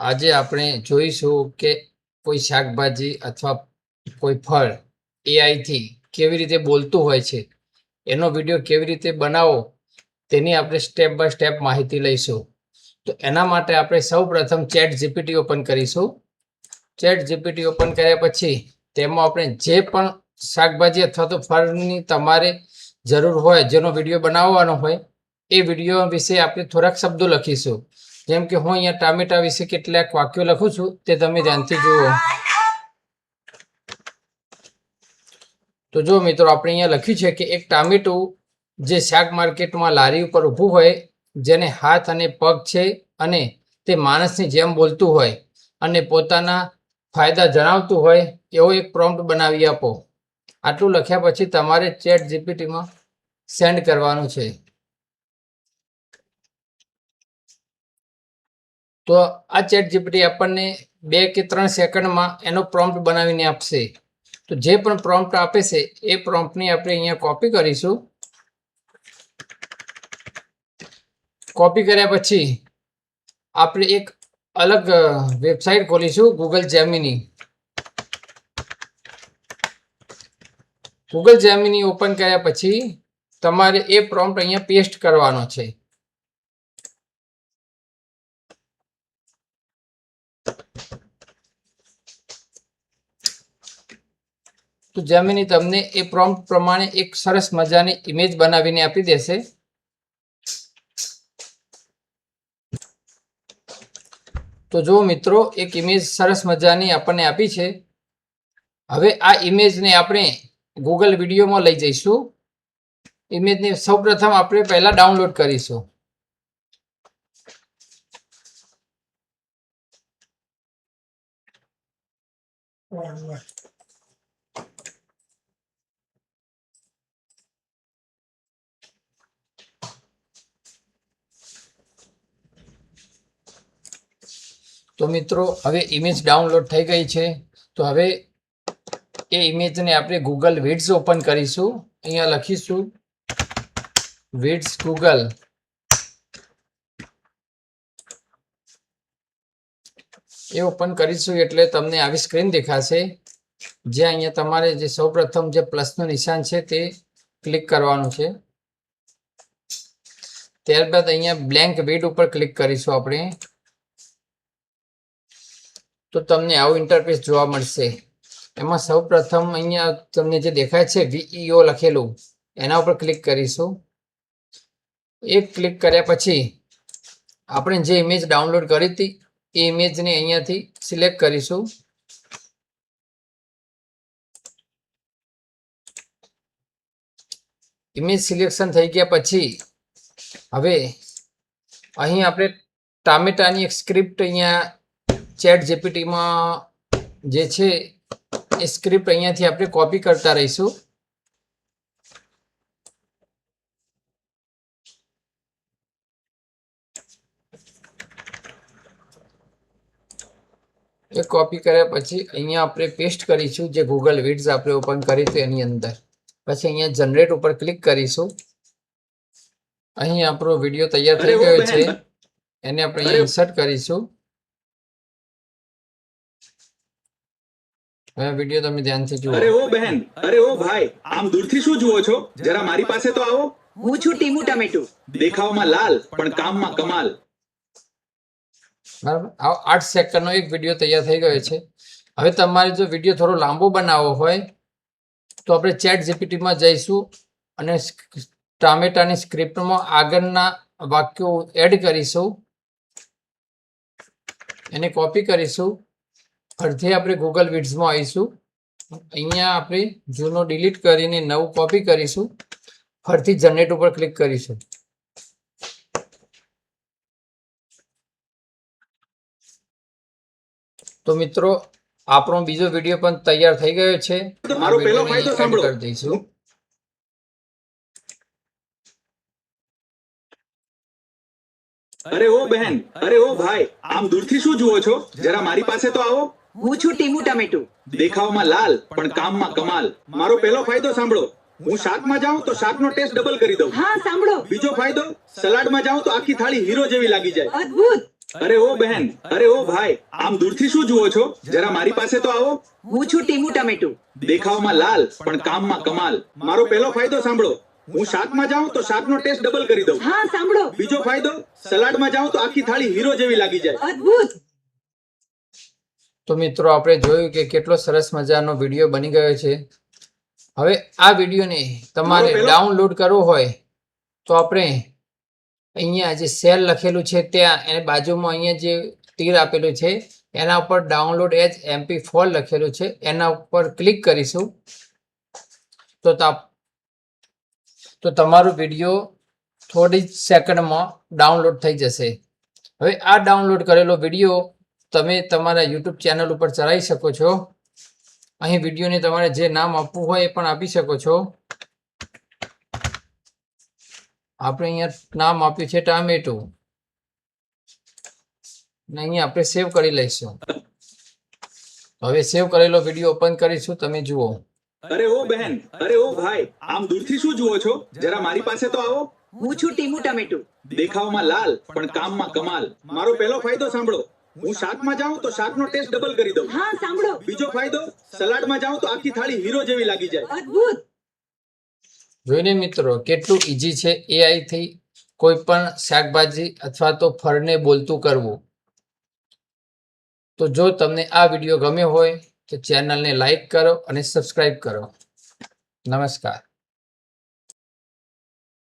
આજે આપણે જોઈશું કે કોઈ શાકભાજી અથવા કોઈ ફળ AI થી કેવી રીતે બોલતું હોય છે, એનો વિડીયો કેવી રીતે બનાવવો તેની આપણે સ્ટેપ બાય સ્ટેપ માહિતી લઈશું. તો એના માટે આપણે સૌપ્રથમ ChatGPT ઓપન કરીશું. ChatGPT ઓપન કર્યા પછી તેમાં આપણે જે પણ શાકભાજી અથવા તો ફળની તમારે જરૂર હોય, જેનો વિડીયો બનાવવાનો હોય, એ વિડીયો વિશે આપણે થોડાક શબ્દો લખીશું. જેમ કે હું અહીંયા ટામેટા વિશે કેટલાક વાક્યો લખું છું, તે તમે ધ્યાનથી જુઓ. તો જો મિત્રો, આપણે અહીંયા લખ્યું છે કે એક ટામેટું જે શાક માર્કેટમાં લારી ઉપર ઊભું હોય, જેને હાથ અને પગ છે અને તે માણસની જેમ બોલતું હોય અને પોતાના ફાયદા જણાવતું હોય, એવો એક પ્રોમ્પ્ટ બનાવી આપો. આટલું લખ્યા પછી તમારે ChatGPTમાં સેન્ડ કરવાનું છે. તો આ ChatGPT આપણને 2 કે 3 સેકન્ડમાં એનો પ્રોમ્પ્ટ બનાવીને આપશે. તો જે પણ પ્રોમ્પ્ટ આપે છે એ પ્રોમ્પ્ટની આપણે અહીંયા કોપી કરીશું. કોપી કર્યા પછી આપણે એક અલગ વેબસાઇટ ખોલીશું, Google Gemini. Google Gemini open કર્યા પછી તમારે એ પ્રોમ્પ્ટ અહીંયા પેસ્ટ કરવાનો છે. તો જેમિની તમને એ પ્રોમ્પ્ટ પ્રમાણે એક સરસ મજાની ઇમેજ બનાવીને આપી દેશે. તો જો મિત્રો, એક ઇમેજ સરસ મજાની આપણને આપી છે. હવે આ ઇમેજને આપણે ગૂગલ વિડીયોમાં લઈ જઈશું. ઇમેજને સૌપ્રથમ આપણે પહેલા ડાઉનલોડ કરીશું. તો મિત્રો, હવે ઇમેજ ડાઉનલોડ થઈ ગઈ છે. તો હવે એ ઇમેજને આપણે ગૂગલ વિડ્સ ઓપન કરીશું. અહીંયા લખીશું વિડ્સ ગૂગલ. એ ઓપન કરીશું એટલે તમને આવી સ્ક્રીન દેખાશે, જ્યાં અહીંયા તમારે જે સૌપ્રથમ જે પ્લસનું નિશાન છે તે ક્લિક કરવાનું છે. ત્યારબાદ અહીંયા બ્લેન્ક વિડ ઉપર ક્લિક કરીશું આપણે. તો તમને આવું ઇન્ટરફેસ જોવા મળશે. એમાં સૌપ્રથમ અહીંયા તમને જે દેખાય છે VEO લખેલું, એના ઉપર ક્લિક કરીશું. એક ક્લિક કર્યા પછી આપણે જે ઇમેજ ડાઉનલોડ કરી હતી એ ઇમેજને અહીંયાથી સિલેક્ટ કરીશું. ઇમેજ સિલેક્શન થઈ ગયા પછી હવે અહીં આપણે ટામેટાની એક સ્ક્રિપ્ટ અહીંયા ChatGPTમાં જે છે એ સ્ક્રિપ્ટ અહીંયાથી આપણે કોપી કરતા રહીશું. એ કોપી કર્યા પછી અહીંયા આપણે પેસ્ટ કરીશું, જે ગૂગલ વિડ્સ આપણે ઓપન કરી તો એની અંદર. પછી અહીંયા જનરેટ ઉપર ક્લિક કરીશું. અહીં આપણો વિડીયો તૈયાર થઈ ગયો છે, એને આપણે અહીંયા ઇન્સર્ટ કરીશું. હવે વિડીયો તમે ધ્યાનથી જુઓ. અરે ઓ બહેન, અરે ઓ ભાઈ, આમ દૂરથી શું જુઓ છો? જરા મારી પાસે તો આવો. હું છું ટીમુ ટમેટું. દેખાવમાં લાલ પણ કામમાં કમાલ. બરાબર, 8 સેકન્ડનો એક વિડીયો તૈયાર થઈ ગયો છે. હવે તમારે જો વિડીયો થોડો લાંબો બનાવવો હોય તો આપણે ChatGPTમાં જઈશું અને ટામેટાની સ્ક્રિપ્ટમાં આગળના વાક્યો એડ કરીશું. એને કોપી કરીશું. ફરીથી આપણે ગૂગલ વિડ્સમાં આવીશું. અહીંયા આપણે જૂનો ડિલીટ કરીને નવું કોપી કરીશું. ફરીથી જનરેટ ઉપર ક્લિક કરીશું. તો મિત્રો, આપણો બીજો વિડીયો પણ તૈયાર થઈ ગયો છે. મારો પહેલો ફાયદો સાંભળો. કરી દઈશું. અરે ઓ બહેન, અરે ઓ ભાઈ, આમ દૂરથી શું જુઓ છો? જરા મારી પાસે તો આવો. હું છું ટીમુ ટમેટું. દેખાવમાં લાલ પણ કામમાં કમાલ. મારો પહેલો ફાયદો સાંભળો. હું શાકમાં જાઉં તો શાકનો ટેસ્ટ ડબલ કરી દઉં. હા સાંભળો. બીજો ફાયદો, સલાડમાં જાઉં તો આખી થાળી હીરો જેવી લાગી જાય. અદ્ભુત. અરે ઓ બહેન, અરે ઓ ભાઈ, આમ દૂરથી શું જુઓ છો? જરા મારી પાસે તો આવો. હું છું ટીમુ ટમેટું. દેખાવમાં લાલ પણ કામમાં કમાલ. મારો પહેલો ફાયદો સાંભળો. હું શાકમાં જાઉં તો શાકનો ટેસ્ટ ડબલ કરી દઉં. હા સાંભળો. બીજો ફાયદો, સલાડમાં જાઉં તો આખી થાળી હીરો જેવી લાગી જાય. અદ્ભુત. તો મિત્રો આપણે જોયું કે કેટલો સરસ મજાનો વિડીયો બની ગયો છે. હવે આ વિડીયોને તમારે ડાઉનલોડ કરવો હોય તો આપણે અહીંયા જે સેલ લખેલું છે ત્યાં એને બાજુમાં અહીંયા જે તીર આપેલું છે એના ઉપર ડાઉનલોડ એઝ MP4 લખેલું છે એના ઉપર ક્લિક કરીશું તો તમારો વિડીયો થોડી જ સેકન્ડમાં ડાઉનલોડ થઈ જશે. હવે આ ડાઉનલોડ કરેલો વિડીયો તમે તમારા YouTube ચેનલ ઉપર ચલાવી શકો છો. અહીં વિડીયોને તમારે જે નામ આપવું હોય એ પણ આપી શકો છો. આપણે અહીંયા નામ આપ્યું છે ટામેટું અને અહીંયા આપણે સેવ કરી લઈશું. હવે સેવ કરેલો વિડીયો ઓપન કરીશું, તમે જુઓ. અરે ઓ બહેન, અરે ઓ ભાઈ, આમ દૂરથી શું જુઓ છો? જરા મારી પાસે તો આવો. હું છું ટીમુ ટમેટું. દેખાવમાં લાલ પણ કામમાં કમાલ. મારો પહેલો ફાયદો સાંભળો. હું શાકમાં જાઉં તો શાકનો ટેસ્ટ ડબલ કરી દઉં. હા સાંભળો. બીજો ફાયદો, સલાડમાં જાઉં તો આખી થાળી હીરો જેવી લાગી જાય. અદ્ભુત. જોઈને મિત્રો કેટલું ઈઝી છે AI થી કોઈ પણ શાકભાજી અથવા તો ફળને બોલતું કરવું. તો જો તમને આ વિડીયો ગમ્યો હોય તો ચેનલને લાઈક કરો અને સબસ્ક્રાઈબ કરો. નમસ્કાર.